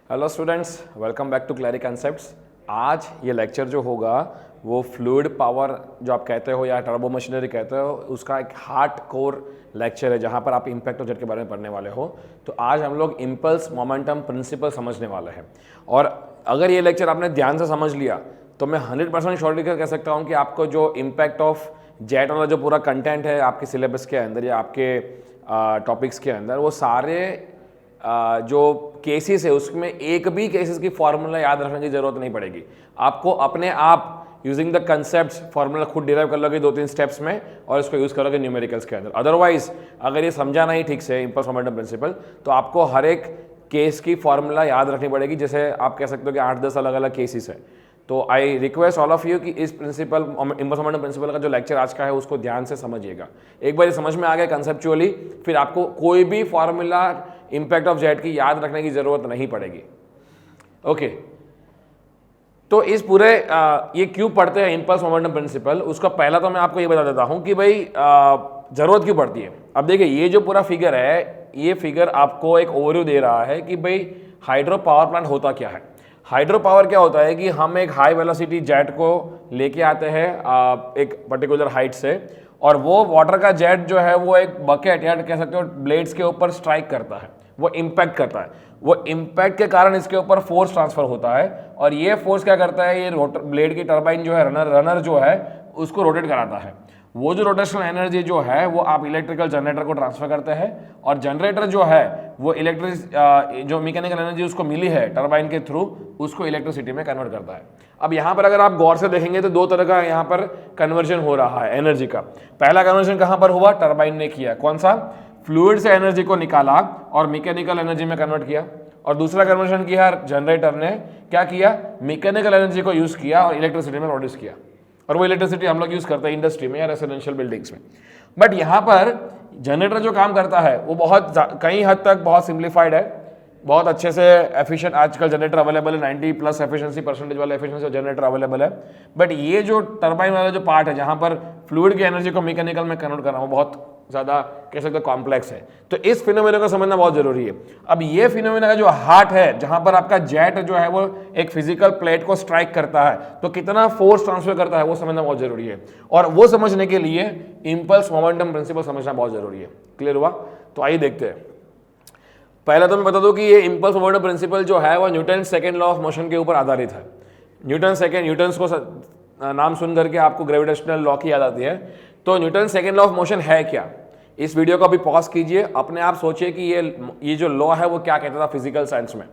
Hello students, welcome back to Clary Concepts. आज ये lecture जो होगा वो फ्लूइड पावर जो आप कहते हो या टर्बो मशीनरी कहते हो, उसका एक हार्ड कोर लेक्चर है जहाँ पर आप इम्पैक्ट ऑफ जेट के बारे में पढ़ने वाले हो। तो आज हम लोग इम्पल्स मोमेंटम प्रिंसिपल समझने वाले हैं, और अगर ये लेक्चर आपने ध्यान से समझ लिया तो मैं 100% श्योरिटी कह सकता हूँ कि आपको जो इम्पैक्ट ऑफ जेट वाला जो पूरा कंटेंट है आपके सिलेबस के अंदर या आपके टॉपिक्स के अंदर, वो सारे जो केसेस है उसमें एक भी केसेस की फार्मूला याद रखने की जरूरत नहीं पड़ेगी। आपको अपने आप यूजिंग द कंसेप्ट फार्मूला खुद डिराइव कर लोगे 2-3 स्टेप्स में और इसको यूज करोगे न्यूमेरिकल्स के अंदर। अदरवाइज अगर ये समझा नहीं ठीक से इम्पल्स मोमेंटम प्रिंसिपल, तो आपको हर एक केस की फार्मूला याद रखनी पड़ेगी। जैसे आप कह सकते हो कि 8-10 अलग अलग केसेस है। तो I request all of you कि इस प्रिंसिपल इम्पल्स मोमेंटम प्रिंसिपल का जो लेक्चर आज का है उसको ध्यान से समझिएगा। एक बार ये समझ में आ गया कंसेप्चुअली, फिर आपको कोई भी फार्मूला इम्पैक्ट ऑफ जेट की याद रखने की जरूरत नहीं पड़ेगी। ओके, तो इस पूरे ये क्यों पढ़ते हैं इम्पल्स मोमेंटम प्रिंसिपल, उसका पहला तो मैं आपको ये बता देता हूं कि भाई जरूरत क्यों पड़ती है। अब देखिए, ये जो पूरा फिगर है, ये फिगर आपको एक ओवरव्यू दे रहा है कि भाई हाइड्रो पावर प्लांट होता क्या है। हाइड्रो पावर क्या होता है कि हम एक हाई वेलोसिटी जेट को लेके आते हैं एक पर्टिकुलर हाइट से, और वो वाटर का जेट जो है वो एक बकेट या कह सकते हो ब्लेड्स के ऊपर स्ट्राइक करता है, वो इम्पैक्ट करता है। वो इम्पैक्ट के कारण इसके ऊपर फोर्स ट्रांसफर होता है, और ये फोर्स क्या करता है, ये रोटर ब्लेड की टरबाइन जो है, रनर जो है उसको रोटेट कराता है। वो जो रोटेशनल एनर्जी जो है वो आप इलेक्ट्रिकल जनरेटर को ट्रांसफर करते हैं, और जनरेटर जो है वो इलेक्ट्रिक जो मैकेनिकल एनर्जी उसको मिली है टरबाइन के थ्रू, उसको इलेक्ट्रिसिटी में कन्वर्ट करता है। अब यहाँ पर अगर आप गौर से देखेंगे तो दो तरह का यहाँ पर कन्वर्जन हो रहा है एनर्जी का। पहला कन्वर्जन कहाँ पर हुआ, टरबाइन ने किया। कौन सा, फ्लूइड से एनर्जी को निकाला और मैकेनिकल एनर्जी में कन्वर्ट किया। और दूसरा कन्वर्जन किया जनरेटर ने, क्या किया, मैकेनिकल एनर्जी को यूज किया और इलेक्ट्रिसिटी में प्रोड्यूस किया। और वो इलेक्ट्रिसिटी हम लोग यूज करते हैं इंडस्ट्री में या रेसिडेंशियल बिल्डिंग्स में। बट यहाँ पर जनरेटर जो काम करता है वो बहुत कई हद तक बहुत सिंप्लीफाइड है, बहुत अच्छे से एफिशिएंट आजकल जनरेटर अवेलेबल है, 90+ एफिशिएंसी परसेंटेज वाला एफिशिएंसी जनरेटर अवेलेबल है। बट ये जो टरबाइन वाला जो पार्ट है जहाँ पर फ्लूइड की एनर्जी को मैकेनिकल में कन्वर्ट करना, वो बहुत ज़्यादा कह सकते हैं कॉम्प्लेक्स है। तो इस फिनोमेना को समझना बहुत जरूरी है। अब ये फिनोमेना का जो हार्ट है, जहां पर आपका जेट जो है वो एक फिजिकल प्लेट को स्ट्राइक करता है, तो कितना फोर्स ट्रांसफर करता है वो समझना बहुत जरूरी है। और वो समझने के लिए इम्पल्स मोमेंटम प्रिंसिपल समझना बहुत जरूरी है। क्लियर हुआ? तो आइए देखते हैं। पहले तो मैं बता दूं कि ये इम्पल्स मोमेंटम प्रिंसिपल जो है वो Newton second law of motion के ऊपर आधारित है। न्यूटन को नाम सुन करके आपको ग्रेविटेशनल लॉ की याद आती है। तो Newton second law of motion है क्या, इस वीडियो को अभी पॉज कीजिए, अपने आप सोचिए कि ये जो लॉ है वो क्या कहता था फिजिकल साइंस में।